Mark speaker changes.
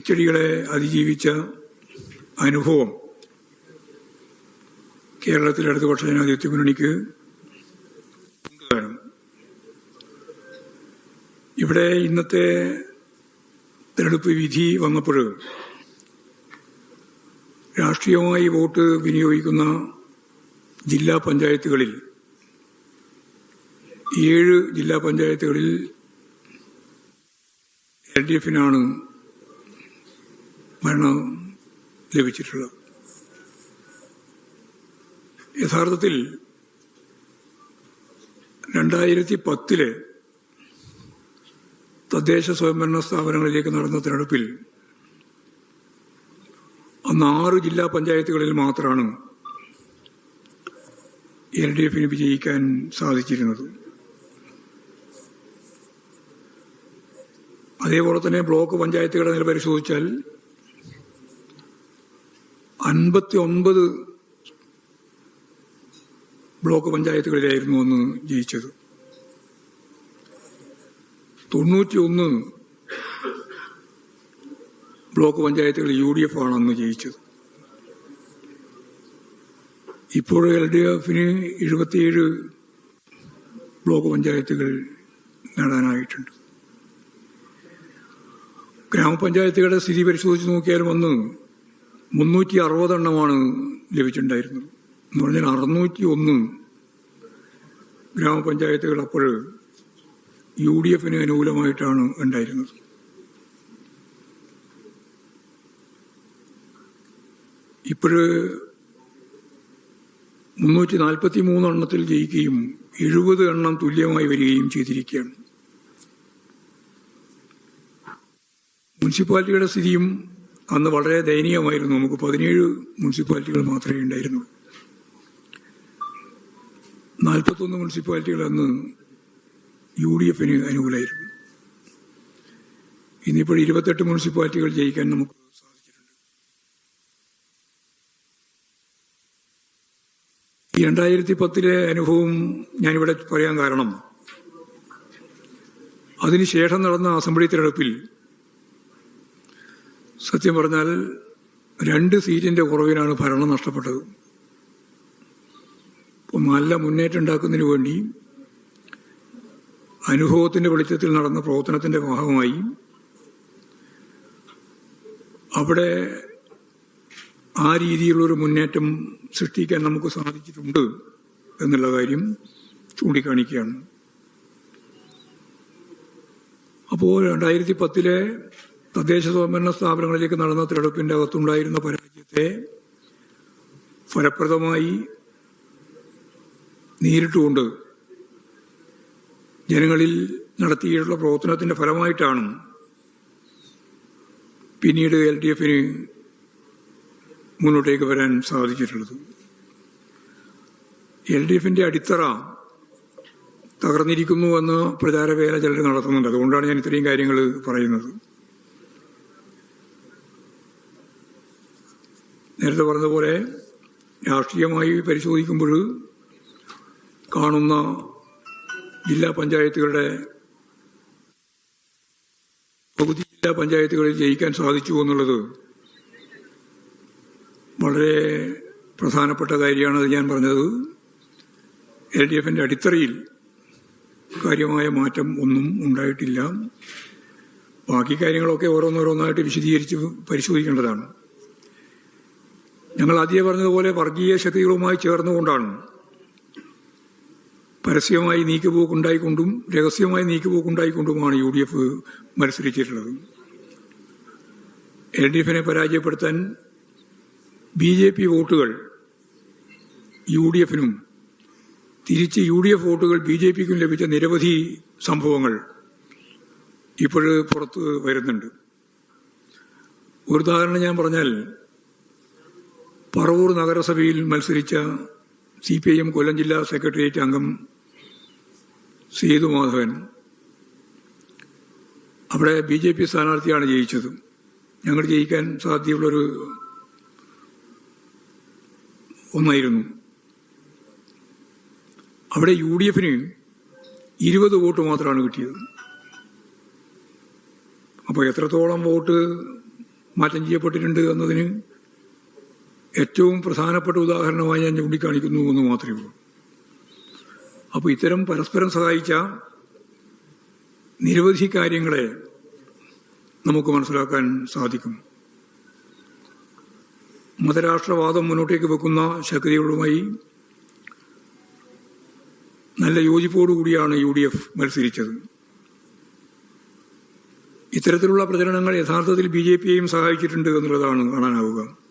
Speaker 1: തിരിച്ചടികളെ അതിജീവിച്ച അനുഭവം കേരളത്തിലെ ഇടതുപക്ഷ ജനാധിപത്യ മുന്നണിക്ക് ഉണ്ട്. ഇവിടെ ഇന്നത്തെ തെരഞ്ഞെടുപ്പ് വിധി വന്നപ്പോൾ രാഷ്ട്രീയമായി വോട്ട് വിനിയോഗിക്കുന്ന ജില്ലാ പഞ്ചായത്തുകളിൽ 7 ജില്ലാ പഞ്ചായത്തുകളിൽ LDF-നാണ് ഭരണം ലഭിച്ചിട്ടുള്ളത്. യഥാർത്ഥത്തിൽ 2010 തദ്ദേശ സ്വയംഭരണ സ്ഥാപനങ്ങളിലേക്ക് നടന്ന തെരഞ്ഞെടുപ്പിൽ അന്ന് 6 ജില്ലാ പഞ്ചായത്തുകളിൽ മാത്രമാണ് LDF-ന് വിജയിക്കാൻ സാധിച്ചിരുന്നത്. അതേപോലെ തന്നെ ബ്ലോക്ക് പഞ്ചായത്തുകളുടെ നില പരിശോധിച്ചാൽ 59 ബ്ലോക്ക് പഞ്ചായത്തുകളിലായിരുന്നു അന്ന് ജയിച്ചത്. 91 ബ്ലോക്ക് പഞ്ചായത്തുകൾ UDF ആണ് അന്ന് ജയിച്ചത്. ഇപ്പോൾ LDF-ന് 77 ബ്ലോക്ക് പഞ്ചായത്തുകൾ നേടാനായിട്ടുണ്ട്. ഗ്രാമപഞ്ചായത്തുകളുടെ സ്ഥിതി പരിശോധിച്ച് നോക്കിയാലും അന്ന് 360 എണ്ണമാണ് ലഭിച്ചിട്ടുണ്ടായിരുന്നത്. എന്ന് പറഞ്ഞാൽ 601 ഗ്രാമപഞ്ചായത്തുകൾ അപ്പോൾ UDF-ന് അനുകൂലമായിട്ടാണ് ഉണ്ടായിരുന്നത്. ഇപ്പോഴ് 343 എണ്ണത്തിൽ ജയിക്കുകയും 70 എണ്ണം തുല്യമായി വരികയും ചെയ്തിരിക്കുകയാണ്. മുനിസിപ്പാലിറ്റിയുടെ സ്ഥിതിയും അന്ന് വളരെ ദയനീയമായിരുന്നു. നമുക്ക് 17 മുനിസിപ്പാലിറ്റികൾ മാത്രമേ ഉണ്ടായിരുന്നുള്ളൂ. 41 മുനിസിപ്പാലിറ്റികൾ അന്ന് UDF-ന് അനുകൂലമായിരുന്നു. ഇന്നിപ്പോൾ 28 മുനിസിപ്പാലിറ്റികൾ ജയിക്കാൻ നമുക്ക് സാധിച്ചിട്ടുണ്ട്. ഈ 2010 അനുഭവം ഞാനിവിടെ പറയാൻ കാരണം, അതിനുശേഷം നടന്ന അസംബ്ലി തെരഞ്ഞെടുപ്പിൽ സത്യം പറഞ്ഞാൽ 2 സീറ്റിന്റെ കുറവിനാണ് ഭരണം നഷ്ടപ്പെട്ടത്. അപ്പോൾ നല്ല മുന്നേറ്റം ഉണ്ടാക്കുന്നതിന് വേണ്ടി അനുഭവത്തിന്റെ വെളിച്ചത്തിൽ നടന്ന പ്രവർത്തനത്തിന്റെ ഭാഗമായി അവിടെ ആ രീതിയിലുള്ളൊരു മുന്നേറ്റം സൃഷ്ടിക്കാൻ നമുക്ക് സാധിച്ചിട്ടുണ്ട് എന്നുള്ള കാര്യം ചൂണ്ടിക്കാണിക്കുകയാണ്. അപ്പോൾ 2010 തദ്ദേശ സ്വയംഭരണ സ്ഥാപനങ്ങളിലേക്ക് നടന്ന തെരഞ്ഞെടുപ്പിന്റെ അകത്തുണ്ടായിരുന്ന പരാജയത്തെ ഫലപ്രദമായി നേരിട്ടുകൊണ്ട് ജനങ്ങളിൽ നടത്തിയിട്ടുള്ള പ്രവർത്തനത്തിന്റെ ഫലമായിട്ടാണ് പിന്നീട് LDF-ന് മുന്നോട്ടേക്ക് വരാൻ സാധിച്ചിട്ടുള്ളത്. LDF-ന്റെ അടിത്തറ തകർന്നിരിക്കുന്നുവെന്ന് പ്രചാരവേല ചിലർ നടത്തുന്നുണ്ട്. അതുകൊണ്ടാണ് ഞാൻ ഇത്രയും കാര്യങ്ങൾ പറയുന്നത്. നേരത്തെ പറഞ്ഞതുപോലെ രാഷ്ട്രീയമായി പരിശോധിക്കുമ്പോൾ കാണുന്ന ജില്ലാ പഞ്ചായത്തുകളുടെ പകുതി ജില്ലാ പഞ്ചായത്തുകളിൽ ജയിക്കാൻ സാധിച്ചു എന്നുള്ളത് വളരെ പ്രധാനപ്പെട്ട കാര്യമാണ്. അത് ഞാൻ പറഞ്ഞത് LDF-ന്റെ അടിത്തറയിൽ കാര്യമായ മാറ്റം ഒന്നും ഉണ്ടായിട്ടില്ല. ബാക്കി കാര്യങ്ങളൊക്കെ ഓരോന്നോരോന്നായിട്ട് വിശദീകരിച്ച് പരിശോധിക്കേണ്ടതാണ്. ഞങ്ങൾ ആദ്യം പറഞ്ഞതുപോലെ വർഗീയ ശക്തികളുമായി ചേർന്നുകൊണ്ടാണ് പരസ്യമായി നീക്കുപോക്കുണ്ടായിക്കൊണ്ടും രഹസ്യമായി നീക്കുപോക്കുണ്ടായിക്കൊണ്ടുമാണ് UDF മത്സരിച്ചിട്ടുള്ളത്. LDF-നെ പരാജയപ്പെടുത്താൻ BJP വോട്ടുകൾ UDF-നും തിരിച്ച് UDF വോട്ടുകൾ BJP-ക്കും ലഭിച്ച നിരവധി സംഭവങ്ങൾ ഇപ്പോഴ് പുറത്ത് വരുന്നുണ്ട്. ഒരു ഉദാഹരണം ഞാൻ പറഞ്ഞാൽ, പറവൂർ നഗരസഭയിൽ മത്സരിച്ച CPIM കൊല്ലം ജില്ലാ സെക്രട്ടേറിയറ്റ് അംഗം സേതുമാധവൻ അവിടെ BJP സ്ഥാനാർത്ഥിയാണ് ജയിച്ചത്. ഞങ്ങൾ ജയിക്കാൻ സാധ്യതയുള്ളൊരു ഒന്നായിരുന്നു. അവിടെ UDF-ന് 20 വോട്ട് മാത്രമാണ് കിട്ടിയത്. അപ്പോൾ എത്രത്തോളം വോട്ട് മാറ്റം ചെയ്യപ്പെട്ടിട്ടുണ്ട് എന്നതിന് ഏറ്റവും പ്രധാനപ്പെട്ട ഉദാഹരണമായി ഞാൻ ചൂണ്ടിക്കാണിക്കുന്നു എന്ന് മാത്രമേ ഉള്ളൂ. അപ്പോൾ ഇത്തരം പരസ്പരം സഹായിച്ച നിരവധി കാര്യങ്ങളെ നമുക്ക് മനസ്സിലാക്കാൻ സാധിക്കും. മതരാഷ്ട്രവാദം മുന്നോട്ടേക്ക് വെക്കുന്ന ശക്തികളുമായി നല്ല യോജിപ്പോടുകൂടിയാണ് UDF മത്സരിച്ചത്. ഇത്തരത്തിലുള്ള പ്രചരണങ്ങൾ യഥാർത്ഥത്തിൽ BJPയെയും സഹായിച്ചിട്ടുണ്ട് എന്നുള്ളതാണ് കാണാനാവുക.